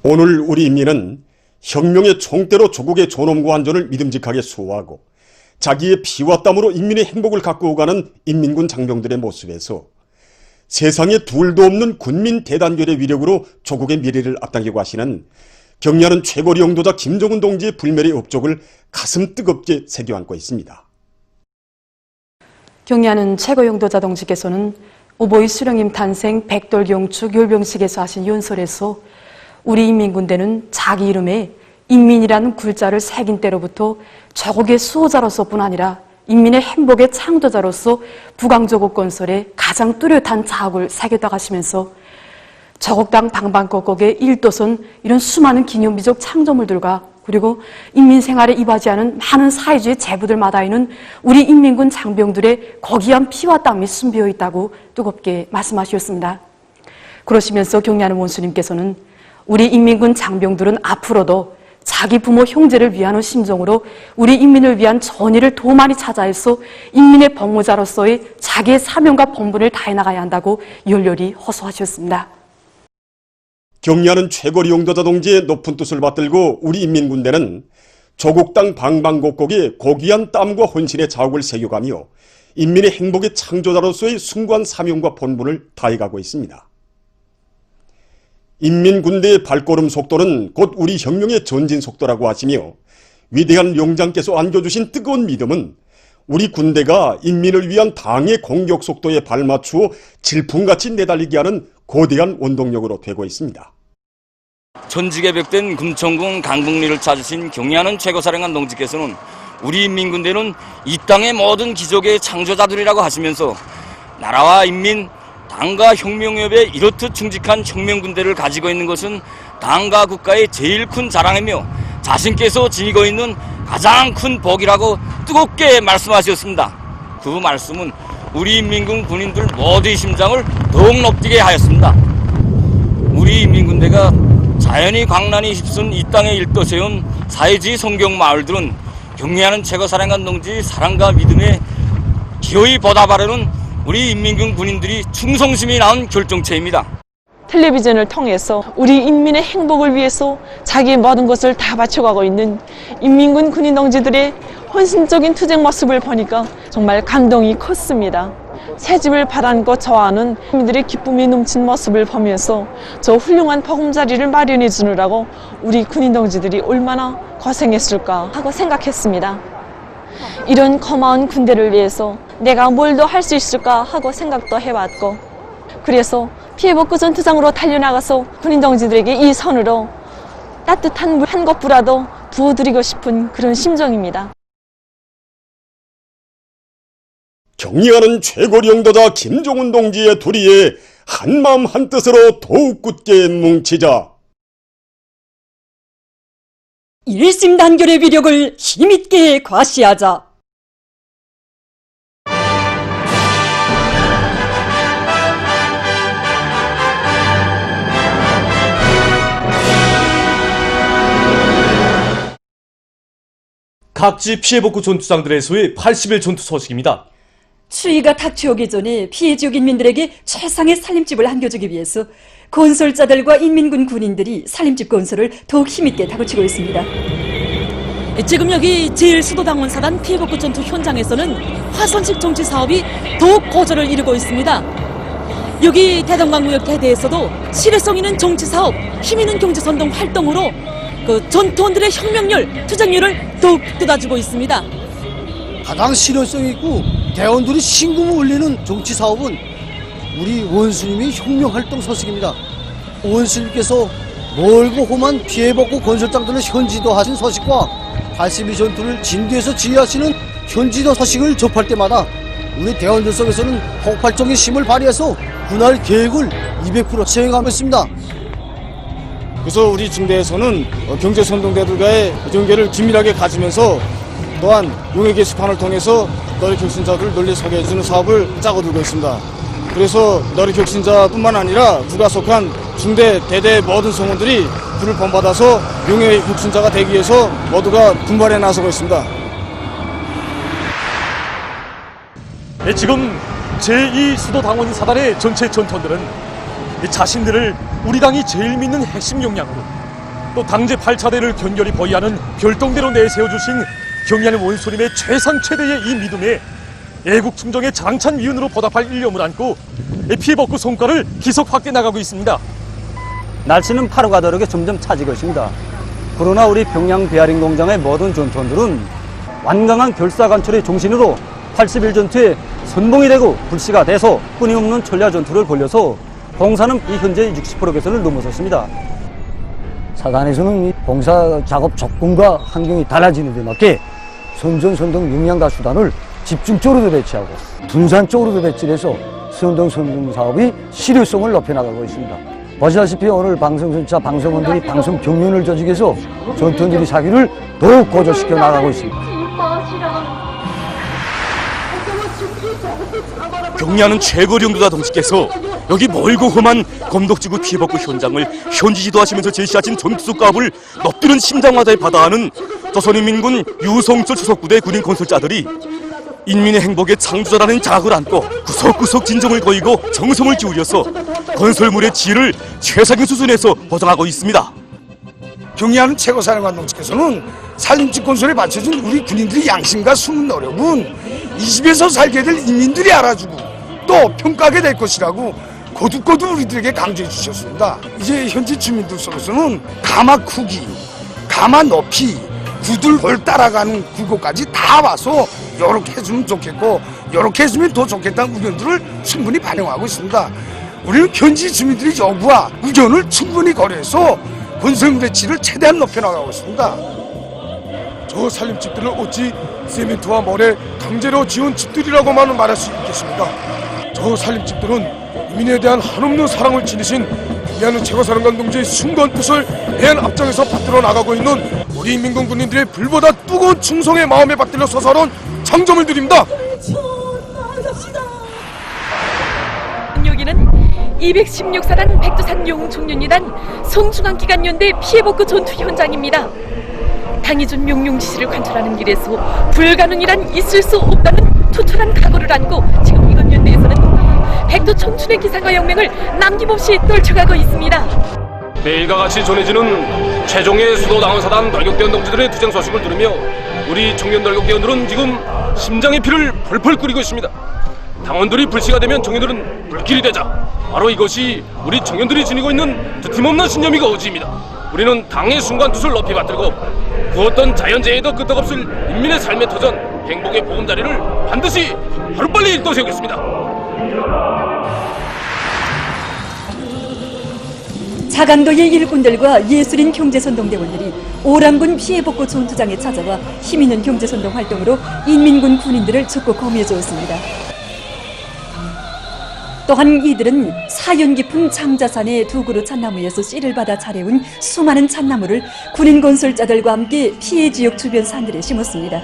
오늘 우리 인민은 혁명의 총대로 조국의 존엄과 안전을 믿음직하게 수호하고 자기의 피와 땀으로 인민의 행복을 가꾸어 가는 인민군 장병들의 모습에서 세상에 둘도 없는 군민 대단결의 위력으로 조국의 미래를 앞당기고 하시는 경리하는 최고리 영도자 김정은 동지의 불멸의 업적을 가슴 뜨겁게 새겨안고 있습니다. 경리하는 최고 영도자 동지께서는 오보이 수령님 탄생 백돌경축 율병식에서 하신 연설에서 우리 인민군대는 자기 이름에 인민이라는 글자를 새긴 때로부터 조국의 수호자로서뿐 아니라 인민의 행복의 창조자로서 부강조국 건설에 가장 뚜렷한 자학을 새겼다 가시면서 조국 땅 방방곡곡의 일도선 이런 수많은 기념비적 창조물들과 그리고 인민 생활에 이바지하는 많은 사회주의 제부들마다에는 우리 인민군 장병들의 거기한 피와 땀이 숨비어 있다고 뜨겁게 말씀하셨습니다. 그러시면서 경리하는 원수님께서는 우리 인민군 장병들은 앞으로도 자기 부모 형제를 위하는 심정으로 우리 인민을 위한 전의를 더 많이 찾아해서 인민의 복무자로서의 자기의 사명과 본분을 다해 나가야 한다고 열렬히 호소하셨습니다. 경리하는 최고리 영도자 동지의 높은 뜻을 받들고 우리 인민군대는 조국 땅 방방곡곡에 고귀한 땀과 헌신의 자욱을 새겨가며 인민의 행복의 창조자로서의 숭고한 사명과 본분을 다해가고 있습니다. 인민군대의 발걸음 속도는 곧 우리 혁명의 전진 속도라고 하시며 위대한 용장께서 안겨주신 뜨거운 믿음은 우리 군대가 인민을 위한 당의 공격 속도에 발맞추어 질풍같이 내달리게 하는 거대한 원동력으로 되고 있습니다. 천지개벽된 금천군 강북리를 찾으신 경리하는 최고사령관 동지께서는 우리 인민군대는 이 땅의 모든 기적의 창조자들이라고 하시면서 나라와 인민, 당과 혁명협에 이렇듯 충직한 혁명군대를 가지고 있는 것은 당과 국가의 제일 큰 자랑이며 자신께서 지니고 있는 가장 큰 복이라고 뜨겁게 말씀하셨습니다. 그 말씀은 우리 인민군 군인들 모두의 심장을 더욱 높게 하였습니다. 우리 인민군대가 자연이 광란이 휩쓴 이 땅에 일도세운 사회주의 성경 마을들은 경리하는 최고사령관 동지 사랑과 믿음에 기어이 보답하려는 우리 인민군 군인들이 충성심이 낳은 결정체입니다. 텔레비전을 통해서 우리 인민의 행복을 위해서 자기의 모든 것을 다 바쳐가고 있는 인민군 군인 동지들의 헌신적인 투쟁 모습을 보니까 정말 감동이 컸습니다. 새 집을 받안고 좋아하는 국민들의 기쁨이 넘친 모습을 보면서 저 훌륭한 보금자리를 마련해 주느라고 우리 군인 동지들이 얼마나 고생했을까 하고 생각했습니다. 이런 고마운 군대를 위해서 내가 뭘 더 할 수 있을까 하고 생각도 해왔고, 그래서 피해복구 전투장으로 달려나가서 군인 동지들에게 이 손으로 따뜻한 물 한 kop부라도 부어드리고 싶은 그런 심정입니다. 경리하는 최고리 영도자 김정은 동지의 도리에 한마음 한뜻으로 더욱 굳게 뭉치자. 일심단결의 위력을 힘있게 과시하자. 각지 피해복구 전투장들에서의 80일 전투 소식입니다. 추위가 닥쳐오기 전에 피해 지역 인민들에게 최상의 살림집을 안겨주기 위해서 건설자들과 인민군 군인들이 살림집 건설을 더욱 힘있게 다그치고 있습니다. 지금 여기 제1수도당원사단 피해복구 전투 현장에서는 화선식 정치 사업이 더욱 고조를 이루고 있습니다. 여기 대동강구역 대대에서도 실효성 있는 정치 사업, 힘 있는 경제 선동 활동으로 전투원들의 혁명률, 투쟁률을 더욱 쏟아주고 있습니다. 가장 실효성 있고 대원들이 신금을 올리는 정치 사업은 우리 원수님의 혁명활동 소식입니다. 원수님께서 멀고 험한 피해복구 건설장들을 현지도하신 소식과 82 전투를 진도에서 지휘하시는 현지도 소식을 접할 때마다 우리 대원들 속에서는 폭발적인 힘을 발휘해서 군할 계획을 200% 시행하고 있습니다. 그래서 우리 중대에서는 경제선동대들과의 연계를 긴밀하게 가지면서 또한 용의 게시판을 통해서 너희 격신자들을 널리 소개해주는 사업을 짜고 들고 있습니다. 그래서 너희 격신자뿐만 아니라 국가 속한 중대, 대대 모든 성원들이 불을 본받아서 용의 격신자가 되기 위해서 모두가 분발해 나서고 있습니다. 네, 지금 제2수도당원사단의 전체 전투원들은 자신들을 우리 당이 제일 믿는 핵심 역량으로 또 당제 8차대를 견결히 보위하는 별동대로 내세워주신 경의하는 원수님의 최상 최대의 이 믿음에 애국 충정의 장찬 위은으로 보답할 일념을 안고 피해복구 성과를 기속 확대 나가고 있습니다. 날씨는 8호 가다르게 점점 차지고 있습니다. 그러나 우리 평양 베어링 공장의 모든 전투원들은 완강한 결사관철의 정신으로 81전투에 선봉이 되고 불씨가 돼서 끊임없는 천리화 전투를 벌려서 봉사는 이 현재 60% 개선을 넘어섰습니다. 사단에서는 이 봉사 작업 접근과 환경이 달라지는 데 맞게 선전 영양가 수단을 집중적으로도 배치하고 분산적으로도 배치를 해서 선동 사업이 실효성을 높여나가고 있습니다. 보시다시피 오늘 방송순차 방송원들이 방송 경륜을 조직해서 전투원들이 사기를 더욱 고조시켜 나가고 있습니다. 경리하는 최고령도다 동지께서 여기 멀고 험한 검독지구 피해복구 현장을 현지 지도하시면서 제시하신 전투수값을 높이는 심장마다에 받아하는 조선인민군 유성철 수석부대 군인 건설자들이 인민의 행복의 창조자라는 자각을 안고 구석구석 진정을 거이고 정성을 기울여서 건설물의 질을 최상의 수준에서 보장하고 있습니다. 경의하는 최고사령관 동지께서는 산림집 건설에 바쳐준 우리 군인들의 양심과 숨은 노력은 이 집에서 살게 될 인민들이 알아주고 또 평가하게 될 것이라고 거듭거듭 우리들에게 강조해 주셨습니다. 이제 현지 주민들 속에서는 가마 크기, 가마 높이, 구들볼 따라가는 굴곡까지 다 와서 요렇게 해주면 좋겠고 요렇게 해주면 더 좋겠다는 의견들을 충분히 반영하고 있습니다. 우리는 현지 주민들의 요구와 의견을 충분히 고려해서 건설물의 질을 최대한 높여나가고 있습니다. 저 살림집들을 어찌 세멘트와 모래 강제로 지은 집들이라고만 말할 수 있겠습니까? 저 살림집들은 인민에 대한 한없는 사랑을 지니신 경의하는 최고사령관 동지의 숭고한 뜻을 대한 앞장에서 받들어 나가고 있는 우리 인민군 군인들의 불보다 뜨거운 충성의 마음에 받들려 솟아오른 장점을 드립니다. 여기는 216사단 백두산 용총련이단 성중앙기관연대 피해복구 전투 현장입니다. 당이 준 명령 지시를 관철하는 길에서 불가능이란 있을 수 없다는 투철한 각오를 안고 지금 이건 연대에서는 백두 청춘의 기상과 영맹을 남김없이 떨쳐가고 있습니다. 매일과 같이 전해지는 최종의 수도당원사단 돌격대원 동지들의 투쟁 소식을 들으며 우리 청년 돌격대원들은 지금 심장의 피를 펄펄 끓이고 있습니다. 당원들이 불씨가 되면 청년들은 불길이 되자. 바로 이것이 우리 청년들이 지니고 있는 드팀없는 신념이고 의지입니다. 우리는 당의 순간 뜻을 높이 받들고 그 어떤 자연재해도 끄떡없을 인민의 삶의 터전, 행복의 보금자리를 반드시 하루빨리 일도세우겠습니다. 차간도의 일꾼들과 예술인 경제선동대원들이 오랑군 피해복구 전투장에 찾아와 힘있는 경제선동 활동으로 인민군 군인들을 적극 검해 주었습니다. 또한 이들은 사연 깊은 장자산의 두 그루 잣나무에서 씨를 받아 차려온 수많은 잣나무를 군인 건설자들과 함께 피해 지역 주변 산들에 심었습니다.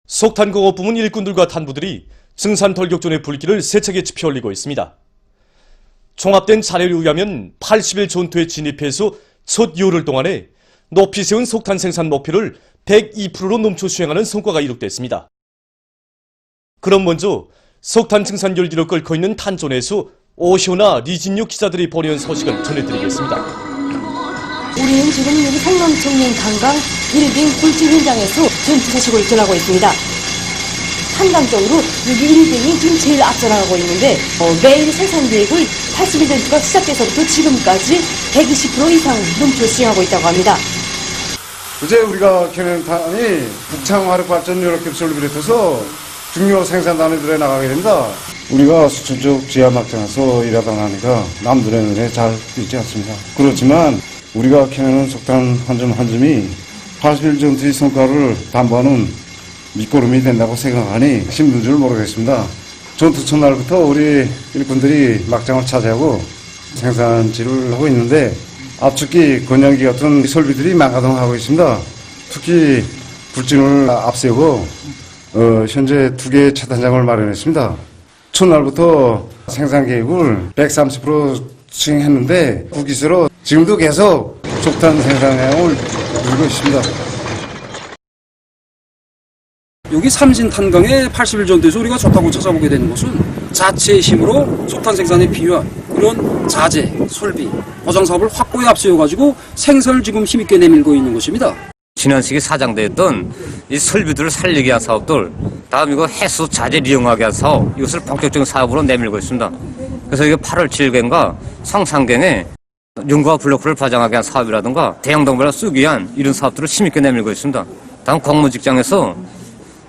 속탄공업부문 일꾼들과 탄부들이 증산 돌격전의 불길을 세차게 지펴올리고 있습니다. 종합된 자료에 의하면 80일 전투에 진입해서 첫 열흘 동안에 높이 세운 속탄 생산 목표를 102%로 넘쳐 수행하는 성과가 이룩됐습니다. 그럼 먼저 석탄 증산 열기로 끓고 있는 탄존에서 오시오나 리진유 기자들이 보내온 소식을 전해드리겠습니다. 우리는 지금 여기 성남청년 강강 1등 굴지 현장에서 전투 소식을 전하고 있습니다. 한강적으로 여기 1등이 지금 제일 앞서 나가고 있는데 매일 생산 계획을 80일 전투가 시작돼서부터 지금까지 120% 이상 넘쳐 수행하고 있다고 합니다. 어제 우리가 경영탄이 북창 화력발전 이렇게 설립을 해서 중요 생산 단위들에 나가게 됩니다. 우리가 수천 쪽 지하 막장에서 일하다 나니까 남들의 눈에 잘 띄지 않습니다. 그렇지만 우리가 캐내는 석탄 한 점 한 점이 80일 전투의 성과를 담보하는 밑거름이 된다고 생각하니 힘든 줄 모르겠습니다. 전투 첫날부터 우리 일꾼들이 막장을 차지하고 생산지를 하고 있는데 압축기, 건양기 같은 설비들이 망가동하고 있습니다. 특히 불진을 앞세우고 현재 2개의 차탄장을 마련했습니다. 첫날부터 생산 계획을 130% 수행했는데 후기세로 지금도 계속 석탄 생산량을 늘고 있습니다. 여기 삼진 탄강의 80일 전투에서 우리가 좋다고 찾아보게 되는 것은 자체의 힘으로 석탄 생산에 필요한 그리고 그런 자재, 설비, 보장 사업을 확고히 앞세워가지고 생산을 지금 힘있게 내밀고 있는 것입니다. 지난시기 사장되었던 이 설비들을 살리게 한 사업들, 다음 이거 해수 자재 이용하게 한 사업, 이것을 본격적인 사업으로 내밀고 있습니다. 그래서 이게 8월 7일경과 성산경에 윤과 블록을 발장하게 한 사업이라든가 대형 동배를 쏘기 위한 이런 사업들을 힘있게 내밀고 있습니다. 다음 공무직장에서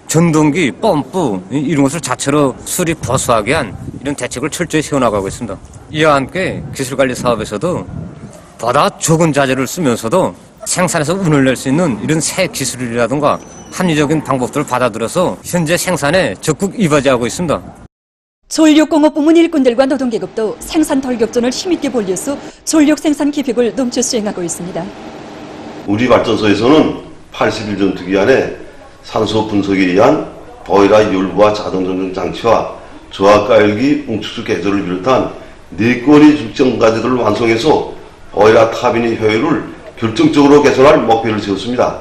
전동기, 펌프 이런 것을 자체로 수리 보수하게 한 이런 대책을 철저히 세워나가고 있습니다. 이와 함께 기술관리 사업에서도 보다 적은 자재를 쓰면서도 생산에서 운을 낼 수 있는 이런 새 기술이라든가 합리적인 방법들을 받아들여서 현재 생산에 적극 이바지하고 있습니다. 전력공업부문 일꾼들과 노동계급도 생산 돌격전을 힘있게 벌려서 전력 생산 계획을 넘쳐 수행하고 있습니다. 우리 발전소에서는 80일 전투 기간에 산소 분석에 의한 보일러 열부와 자동 정전 장치와 저하가열기 웅축수 개조를 비롯한 4건의 중점과제들을 완성해서 보일러 타빈의 효율을 결정적으로 개선할 목표를 세웠습니다.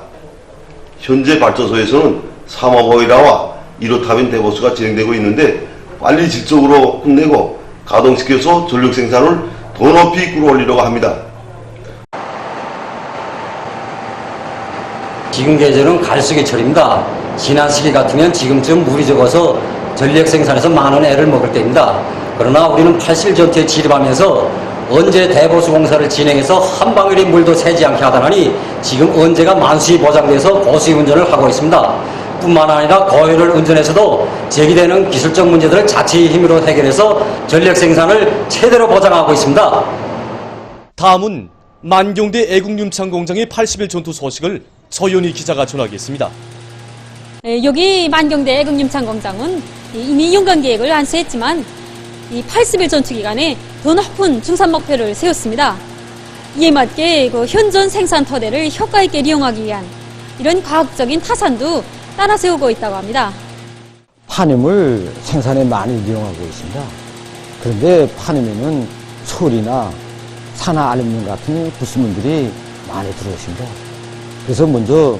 현재 발전소에서는 3호 보일러와 1호 타빈 대보수가 진행되고 있는데 빨리 질적으로 끝내고 가동시켜서 전력 생산을 더 높이 끌어올리려고 합니다. 지금 계절은 갈수기철입니다. 지난 시기 같으면 지금쯤 물이 적어서 전력 생산에서 많은 애를 먹을 때입니다. 그러나 우리는 80일 전투에 진입하면서 언제 대보수 공사를 진행해서 한 방울의 물도 새지 않게 하다니 지금 언제가 만수히 보장돼서 고수의 운전을 하고 있습니다. 뿐만 아니라 고효율 운전에서도 제기되는 기술적 문제들을 자체의 힘으로 해결해서 전력 생산을 최대로 보장하고 있습니다. 다음은 만경대 애국윤창 공장의 80일 전투 소식을 서연희 기자가 전하겠습니다. 여기 만경대 애국윤창 공장은 이미 연간 계획을 안수했지만 이 80일 전투 기간에 더 높은 중산 목표를 세웠습니다. 이에 맞게 현존 생산 토대를 효과 있게 이용하기 위한 이런 과학적인 타산도 따라 세우고 있다고 합니다. 파님을 생산에 많이 이용하고 있습니다. 그런데 파님에는 철이나 산화 알루미늄 같은 부수물들이 많이 들어있습니다. 그래서 먼저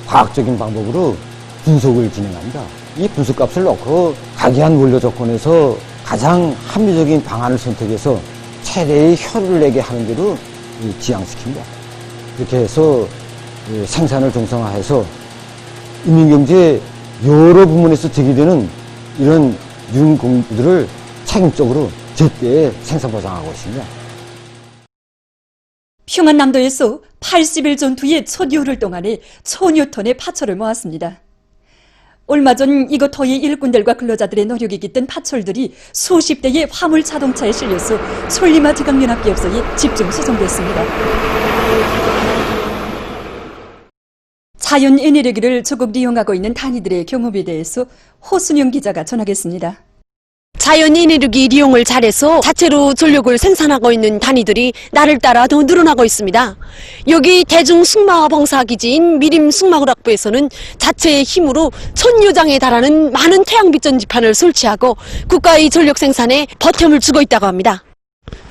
과학적인 방법으로 분석을 진행합니다. 이 분석값을 놓고 각이한 원료 조건에서 가장 합리적인 방안을 선택해서 최대의 효율을 내게 하는 대로 지향시킵니다. 이렇게 해서 생산을 정상화해서 인민경제 여러 부문에서 제기되는 이런 유흥공들을 책임적으로 제때 생산 보장하고 있습니다. 평안남도에서 80일 전투의 첫 열흘 동안에 1000여 톤의 파철을 모았습니다. 얼마 전 이곳터의 일꾼들과 근로자들의 노력이 깃든 파철들이 수십 대의 화물 자동차에 실려서 솔리마 지각연합기업소에 집중 수송됐습니다. 자연 에너지를 적극 이용하고 있는 단위들의 경험에 대해서 호순영 기자가 전하겠습니다. 자연 에너지 이용을 잘해서 자체로 전력을 생산하고 있는 단위들이 날을 따라 더 늘어나고 있습니다. 여기 대중 승마 봉사기지인 미림 승마구락부에서는 자체의 힘으로 1000여 장에 달하는 많은 태양빛 전지판을 설치하고 국가의 전력 생산에 보탬을 주고 있다고 합니다.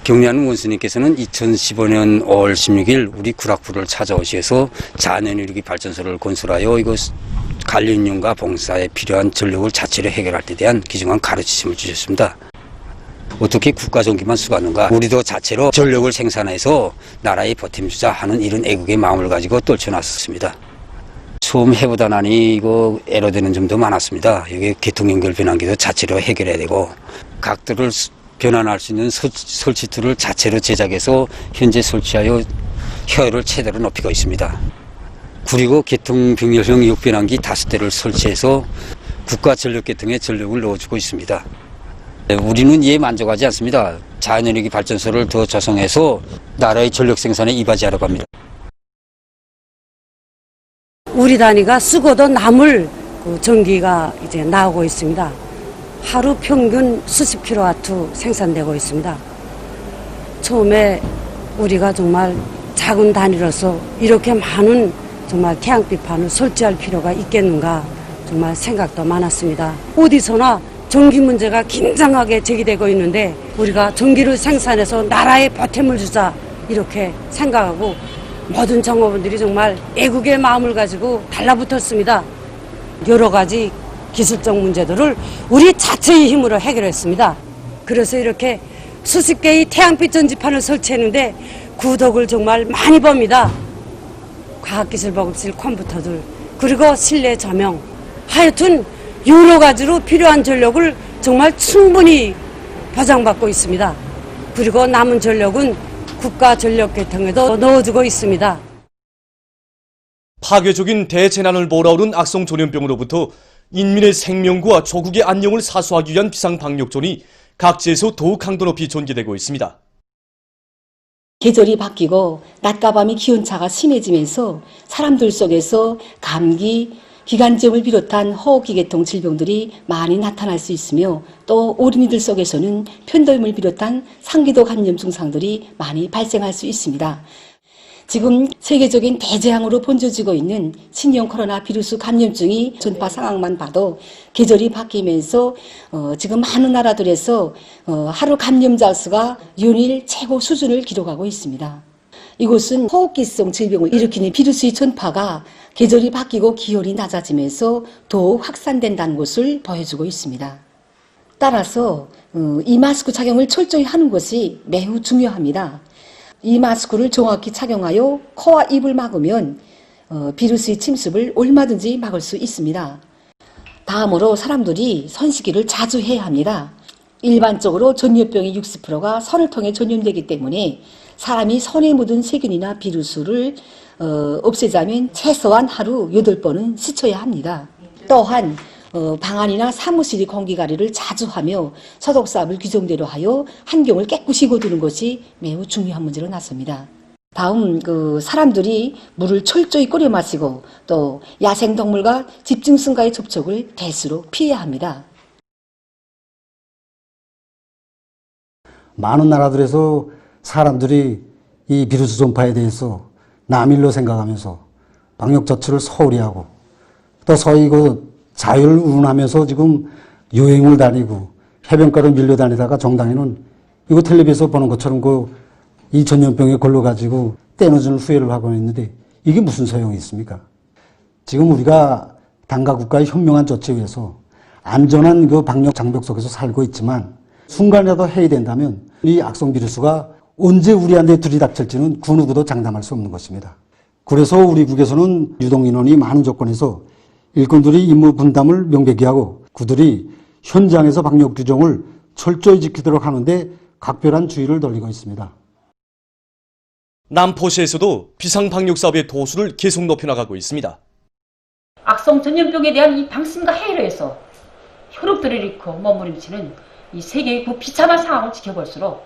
경리하는 원수님께서는 2015년 5월 16일 우리 구락부를 찾아오셔서 자연에너지 발전소를 건설하여 이곳 관리운영과 봉사에 필요한 전력을 자체로 해결할 때 대한 귀중한 가르치심을 주셨습니다. 어떻게 국가전기만 수가는가? 우리도 자체로 전력을 생산해서 나라에 보탬주자 하는 이런 애국의 마음을 가지고 떨쳐놨었습니다. 처음 해보다 나니 이거 애로되는 점도 많았습니다. 여기 교통연결 변환기도 자체로 해결해야 되고 각들을 변환할 수 있는 설치툴을 자체로 제작해서 현재 설치하여 효율을 최대로 높이고 있습니다. 그리고 개통병렬형 역변환기 5대를 설치해서 국가전력계통에 전력을 넣어주고 있습니다. 우리는 이에 만족하지 않습니다. 자연에너지 발전소를 더 조성해서 나라의 전력 생산에 이바지하려고 합니다. 우리 단위가 쓰고도 남을 전기가 이제 나오고 있습니다. 하루 평균 수십 킬로와트 생산되고 있습니다. 처음에 우리가 정말 작은 단위로서 이렇게 많은 정말 태양빛판을 설치할 필요가 있겠는가 정말 생각도 많았습니다. 어디서나 전기 문제가 긴장하게 제기되고 있는데 우리가 전기를 생산해서 나라에 보탬을 주자 이렇게 생각하고 모든 정업원들이 정말 애국의 마음을 가지고 달라붙었습니다. 여러 가지 기술적 문제들을 우리 자체의 힘으로 해결했습니다. 그래서 이렇게 수십 개의 태양빛 전지판을 설치했는데 구독을 정말 많이 봅니다. 과학기술보급실 컴퓨터들, 그리고 실내 조명, 하여튼 여러 가지로 필요한 전력을 정말 충분히 보장받고 있습니다. 그리고 남은 전력은 국가전력계통에도 넣어주고 있습니다. 파괴적인 대재난을 몰아오른 악성 전염병으로부터 인민의 생명과 조국의 안녕을 사수하기 위한 비상방역전이 각지에서 더욱 강도 높이 전개되고 있습니다. 계절이 바뀌고 낮과 밤의 기온차가 심해지면서 사람들 속에서 감기, 기관지염을 비롯한 호흡기계통 질병들이 많이 나타날 수 있으며 또 어린이들 속에서는 편도염을 비롯한 상기도 감염 증상들이 많이 발생할 수 있습니다. 지금 세계적인 대재앙으로 번져지고 있는 신형 코로나 비루스 감염증이 전파 상황만 봐도 계절이 바뀌면서 지금 많은 나라들에서 하루 감염자 수가 연일 최고 수준을 기록하고 있습니다. 이곳은 호흡기성 질병을 일으키는 비루스의 전파가 계절이 바뀌고 기온이 낮아지면서 더욱 확산된다는 것을 보여주고 있습니다. 따라서 이 마스크 착용을 철저히 하는 것이 매우 중요합니다. 이 마스크를 정확히 착용하여 코와 입을 막으면 비루스의 침습을 얼마든지 막을 수 있습니다. 다음으로 사람들이 손 씻기를 자주 해야 합니다. 일반적으로 전염병의 60%가 손을 통해 전염되기 때문에 사람이 손에 묻은 세균이나 비루스를 없애자면 최소한 하루 8번은 씻어야 합니다. 또한 방 안이나 사무실의 공기관리를 자주 하며 소독사업을 규정대로 하여 환경을 깨끗이 거두는 것이 매우 중요한 문제로 났습니다. 다음 사람들이 물을 철저히 끓여 마시고 또 야생동물과 집중승과의 접촉을 대수로 피해야 합니다. 많은 나라들에서 사람들이 이 비루스 전파에 대해서 남일로 생각하면서 방역 조치를 소홀히 하고 또 소위 자유를 운운하면서 지금 여행을 다니고 해변가로 밀려다니다가 정당에는 이거 텔레비에서 보는 것처럼 이 전염병에 걸려가지고 떼어주는 후회를 하고 있는데 이게 무슨 소용이 있습니까? 지금 우리가 당과 국가의 현명한 조치에 의해서 안전한 방역 장벽 속에서 살고 있지만 순간이라도 해야 된다면 이 악성 비루스가 언제 우리한테 들이닥칠지는 그 누구도 장담할 수 없는 것입니다. 그래서 우리 국에서는 유동인원이 많은 조건에서 일꾼들이 임무 분담을 명백히 하고 그들이 현장에서 방역 규정을 철저히 지키도록 하는데 각별한 주의를 돌리고 있습니다. 남포시에서도 비상방역 사업의 도수를 계속 높여나가고 있습니다. 악성 전염병에 대한 이 방심과 해로에서 혈육들을 잃고 몸부림치는 이 세계의 그 비참한 상황을 지켜볼수록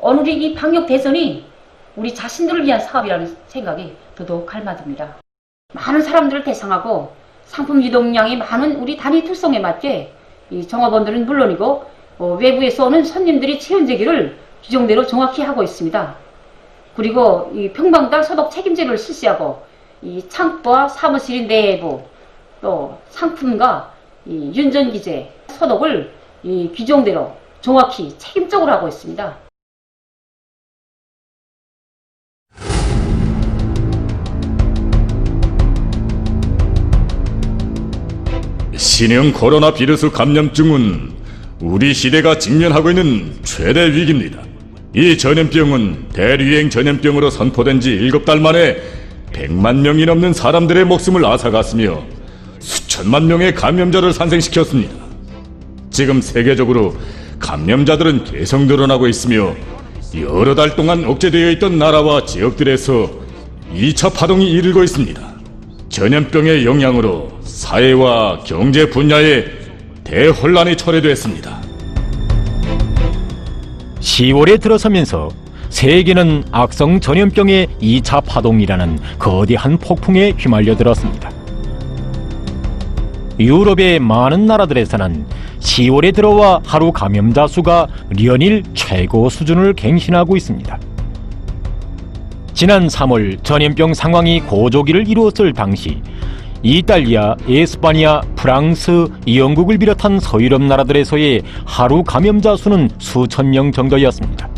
오늘의 이 방역 대선이 우리 자신들을 위한 사업이라는 생각이 더더욱 갈망듭니다. 많은 사람들을 대상하고 상품 유동량이 많은 우리 단위 특성에 맞게 이 종업원들은 물론이고 외부에서 오는 손님들이 체온재기를 규정대로 정확히 하고 있습니다. 그리고 이 평방당 소독 책임제를 실시하고 이 창고와 사무실 내부 또 상품과 이 윤전기제 소독을 이 규정대로 정확히 책임적으로 하고 있습니다. 신형 코로나 비루스 감염증은 우리 시대가 직면하고 있는 최대 위기입니다. 이 전염병은 대유행 전염병으로 선포된 지 7달 만에 100만 명이 넘는 사람들의 목숨을 앗아갔으며 수천만 명의 감염자를 산생시켰습니다. 지금 세계적으로 감염자들은 계속 늘어나고 있으며 여러 달 동안 억제되어 있던 나라와 지역들에서 2차 파동이 일고 있습니다. 전염병의 영향으로 사회와 경제 분야에 대혼란이 초래됐습니다. 10월에 들어서면서 세계는 악성 전염병의 2차 파동이라는 거대한 폭풍에 휘말려 들었습니다. 유럽의 많은 나라들에서는 10월에 들어와 하루 감염자 수가 연일 최고 수준을 갱신하고 있습니다. 지난 3월 전염병 상황이 고조기를 이루었을 당시 이탈리아, 에스파니아, 프랑스, 영국을 비롯한 서유럽 나라들에서의 하루 감염자 수는 수천 명 정도였습니다.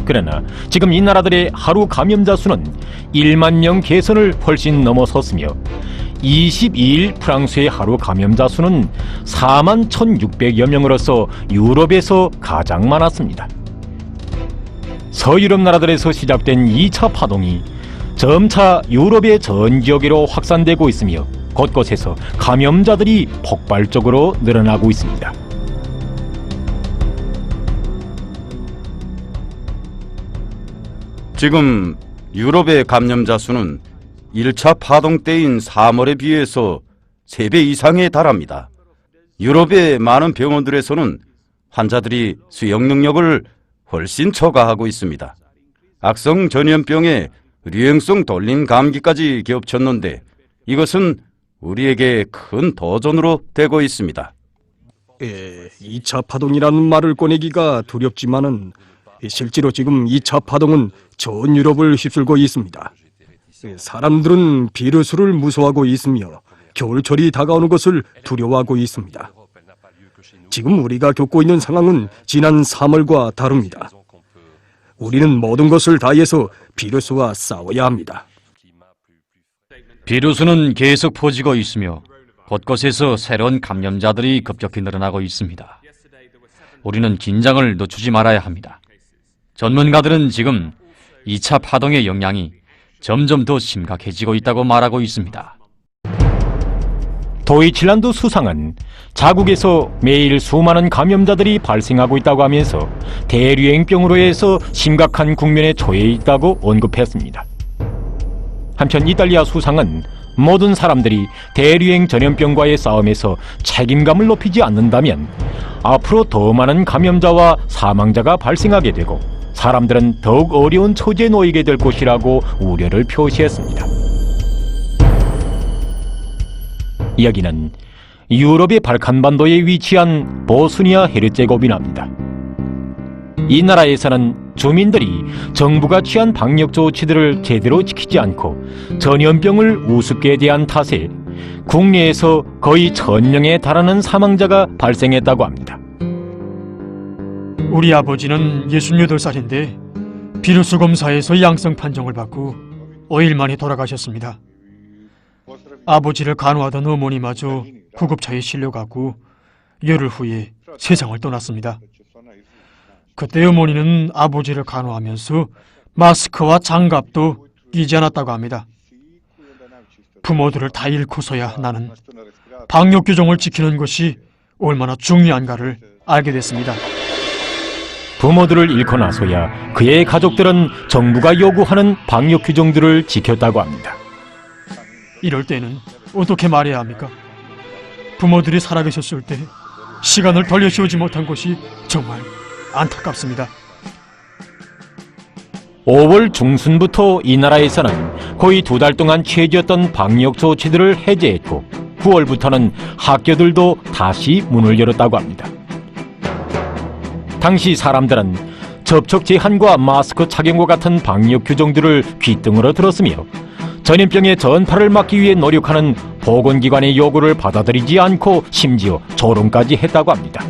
그러나 지금 이 나라들의 하루 감염자 수는 1만 명 개선을 훨씬 넘어섰으며 22일 프랑스의 하루 감염자 수는 4만 1,600여 명으로서 유럽에서 가장 많았습니다. 서유럽 나라들에서 시작된 2차 파동이 점차 유럽의 전 지역으로 확산되고 있으며 곳곳에서 감염자들이 폭발적으로 늘어나고 있습니다. 지금 유럽의 감염자 수는 1차 파동 때인 3월에 비해서 3배 이상에 달합니다. 유럽의 많은 병원들에서는 환자들이 수용 능력을 훨씬 초과하고 있습니다. 악성 전염병에 유행성 돌림 감기까지 겹쳤는데 이것은 우리에게 큰 도전으로 되고 있습니다. 2차 파동이라는 말을 꺼내기가 두렵지만은 실제로 지금 2차 파동은 전 유럽을 휩쓸고 있습니다. 사람들은 비루스를 무서워하고 있으며 겨울철이 다가오는 것을 두려워하고 있습니다. 지금 우리가 겪고 있는 상황은 지난 3월과 다릅니다. 우리는 모든 것을 다해서 비루스와 싸워야 합니다. 비루스는 계속 퍼지고 있으며 곳곳에서 새로운 감염자들이 급격히 늘어나고 있습니다. 우리는 긴장을 늦추지 말아야 합니다. 전문가들은 지금 2차 파동의 영향이 점점 더 심각해지고 있다고 말하고 있습니다. 도이칠란드 수상은 자국에서 매일 수많은 감염자들이 발생하고 있다고 하면서 대류행병으로 해서 심각한 국면에 처해 있다고 언급했습니다. 한편 이탈리아 수상은 모든 사람들이 대류행 전염병과의 싸움에서 책임감을 높이지 않는다면 앞으로 더 많은 감염자와 사망자가 발생하게 되고 사람들은 더욱 어려운 처지에 놓이게 될 것이라고 우려를 표시했습니다. 여기는 유럽의 발칸반도에 위치한 보스니아 헤르체고비나입니다. 이 나라에서는 주민들이 정부가 취한 방역 조치들을 제대로 지키지 않고 전염병을 우습게 대한 탓에 국내에서 거의 1,000명에 달하는 사망자가 발생했다고 합니다. 우리 아버지는 68살인데 비루스 검사에서 양성 판정을 받고 5일 만에 돌아가셨습니다. 아버지를 간호하던 어머니마저 구급차에 실려가고 열흘 후에 세상을 떠났습니다. 그때 어머니는 아버지를 간호하면서 마스크와 장갑도 끼지 않았다고 합니다. 부모들을 다 잃고서야 나는 방역 규정을 지키는 것이 얼마나 중요한가를 알게 됐습니다. 부모들을 잃고 나서야 그의 가족들은 정부가 요구하는 방역 규정들을 지켰다고 합니다. 이럴 때는 어떻게 말해야 합니까? 부모들이 살아계셨을 때 시간을 돌려씌우지 못한 것이 정말 안타깝습니다. 5월 중순부터 이 나라에서는 거의 2달 동안 취해졌던 방역 조치들을 해제했고 9월부터는 학교들도 다시 문을 열었다고 합니다. 당시 사람들은 접촉 제한과 마스크 착용과 같은 방역 규정들을 귓등으로 들었으며 전염병의 전파를 막기 위해 노력하는 보건기관의 요구를 받아들이지 않고 심지어 조롱까지 했다고 합니다.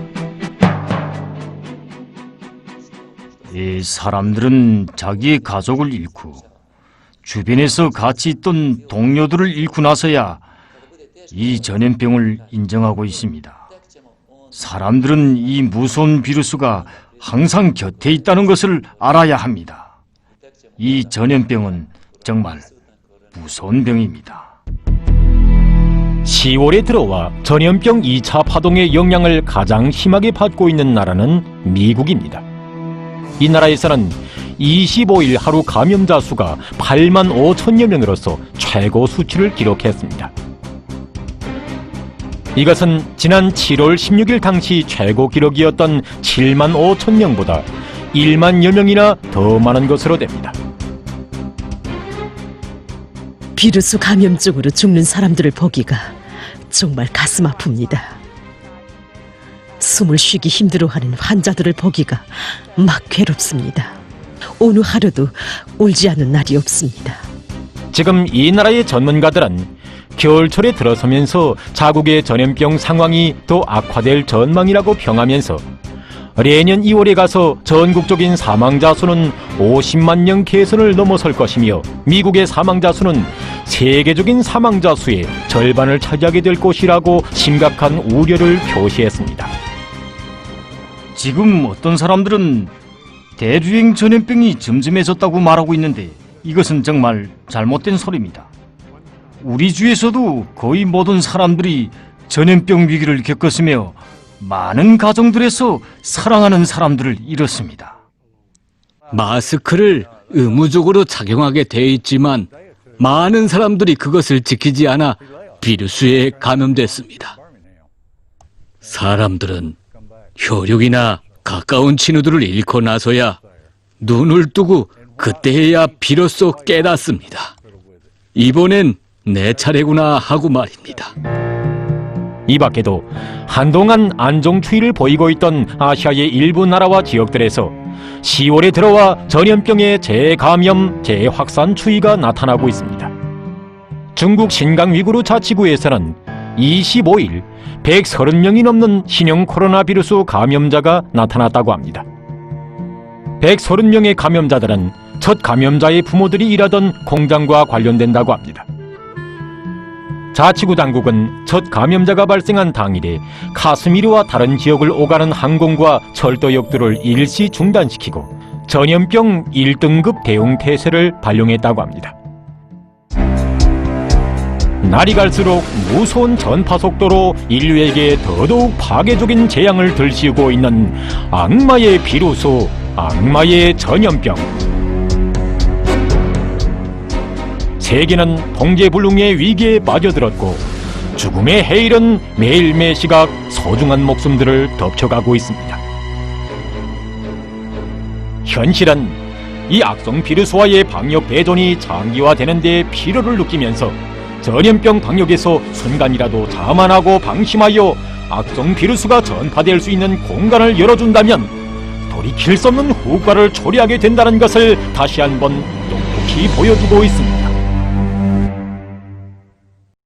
이 사람들은 자기의 가족을 잃고 주변에서 같이 있던 동료들을 잃고 나서야 이 전염병을 인정하고 있습니다. 사람들은 이 무서운 비루스가 항상 곁에 있다는 것을 알아야 합니다. 이 전염병은 정말 무서운 병입니다. 10월에 들어와 전염병 2차 파동의 영향을 가장 심하게 받고 있는 나라는 미국입니다. 이 나라에서는 25일 하루 감염자 수가 8만 5천여 명으로서 최고 수치를 기록했습니다. 이것은 지난 7월 16일 당시 최고 기록이었던 7만 5천 명보다 1만여 명이나 더 많은 것으로 됩니다. 비루스 감염증으로 죽는 사람들을 보기가 정말 가슴 아픕니다. 숨을 쉬기 힘들어하는 환자들을 보기가 막 괴롭습니다. 어느 하루도 울지 않는 날이 없습니다. 지금 이 나라의 전문가들은 겨울철에 들어서면서 자국의 전염병 상황이 더 악화될 전망이라고 평하면서 내년 2월에 가서 전국적인 사망자 수는 50만 명 개선을 넘어설 것이며 미국의 사망자 수는 세계적인 사망자 수의 절반을 차지하게 될 것이라고 심각한 우려를 표시했습니다. 지금 어떤 사람들은 대류행 전염병이 즘즘해졌다고 말하고 있는데 이것은 정말 잘못된 소리입니다. 우리 주에서도 거의 모든 사람들이 전염병 위기를 겪었으며 많은 가정들에서 사랑하는 사람들을 잃었습니다. 마스크를 의무적으로 착용하게 돼 있지만 많은 사람들이 그것을 지키지 않아 비루스에 감염됐습니다. 사람들은 혈육이나 가까운 친구들을 잃고 나서야 눈을 뜨고 그때야 비로소 깨닫습니다. 이번엔 내 차례구나 하고 말입니다. 이 밖에도 한동안 안정추이를 보이고 있던 아시아의 일부 나라와 지역들에서 10월에 들어와 전염병의 재감염, 재확산 추이가 나타나고 있습니다. 중국 신강 위구르 자치구에서는 25일 130명이 넘는 신형 코로나 비루스 감염자가 나타났다고 합니다. 130명의 감염자들은 첫 감염자의 부모들이 일하던 공장과 관련된다고 합니다. 자치구 당국은 첫 감염자가 발생한 당일에 카스미르와 다른 지역을 오가는 항공과 철도역들을 일시 중단시키고 전염병 1등급 대응 태세를 발령했다고 합니다. 날이 갈수록 무서운 전파 속도로 인류에게 더더욱 파괴적인 재앙을 들씌우고 있는 악마의 비루스, 악마의 전염병. 세계는 통제불능의 위기에 빠져들었고 죽음의 해일은 매일 매시각 소중한 목숨들을 덮쳐가고 있습니다. 현실은 이 악성 비루스와의 방역 대전이 장기화되는 데 피로를 느끼면서 전염병 방역에서 순간이라도 자만하고 방심하여 악성 비루스가 전파될 수 있는 공간을 열어준다면 돌이킬 수 없는 후과를 초래하게 된다는 것을 다시 한번 똑똑히 보여주고 있습니다.